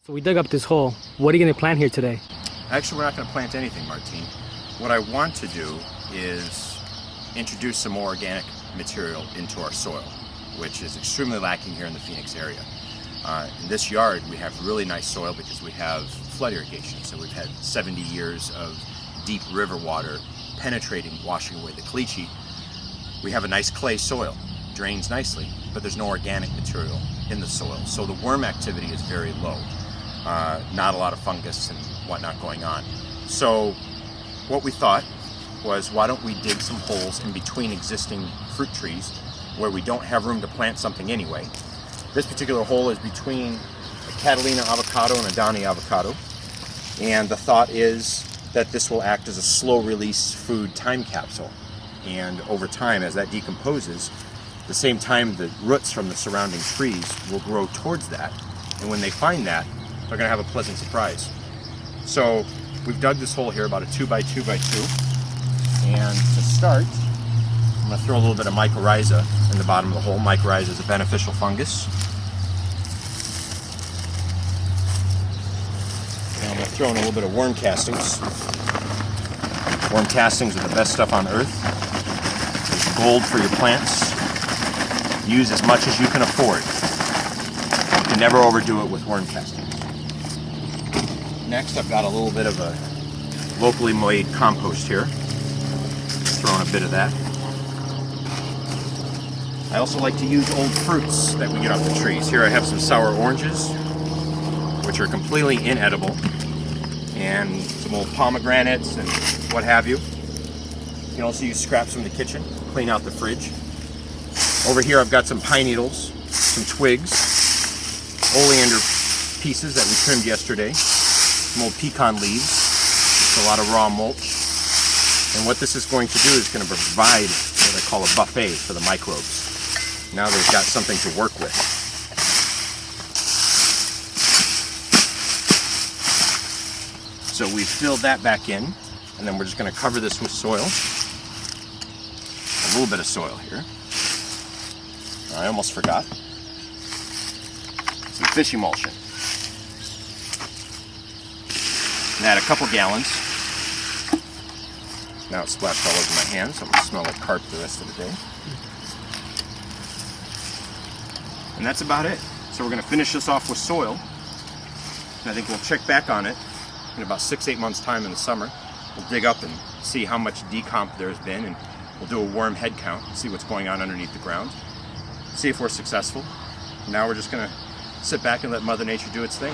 So we dug up this hole. What are you going to plant here today? Actually, we're not going to plant anything, Martine. What I want to do is introduce some more organic material into our soil, which is extremely lacking here in the Phoenix area. In this yard, we have really nice soil because we have flood irrigation. So we've had 70 years of deep river water penetrating, washing away the caliche. We have a nice clay soil, drains nicely, but there's no organic material in the soil. So the worm activity is very low. Not a lot of fungus and whatnot going on. So what we thought was, why don't we dig some holes in between existing fruit trees where we don't have room to plant something anyway. This particular hole is between a Catalina avocado and a Donny avocado. And the thought is that this will act as a slow release food time capsule. And over time, as that decomposes, the same time the roots from the surrounding trees will grow towards that. And when they find that, they're going to have a pleasant surprise. So we've dug this hole here, about a 2 by 2 by 2. And to start, I'm going to throw a little bit of mycorrhiza in the bottom of the hole. Mycorrhiza is a beneficial fungus. And I'm going to throw in a little bit of worm castings. Worm castings are the best stuff on earth. There's gold for your plants. Use as much as you can afford. You can never overdo it with worm castings. Next, I've got a little bit of a locally made compost here. Throwing a bit of that. I also like to use old fruits that we get off the trees. Here I have some sour oranges, which are completely inedible, and some old pomegranates and what have you. You can also use scraps from the kitchen, clean out the fridge. Over here I've got some pine needles, some twigs, oleander pieces that we trimmed yesterday, some old pecan leaves, a lot of raw mulch. And what this is going to do is going to provide what I call a buffet for the microbes. Now they've got something to work with. So we've filled that back in, and then we're just going to cover this with soil. A little bit of soil here. I almost forgot. Some fish emulsion. And add a couple gallons. Now it's splashed all over my hands, so I'm going to smell like carp the rest of the day. And that's about it. So we're going to finish this off with soil. And I think we'll check back on it in about 6-8 months' time in the summer. We'll dig up and see how much decomp there's been, and we'll do a worm head count, see what's going on underneath the ground, see if we're successful. Now we're just going to sit back and let Mother Nature do its thing.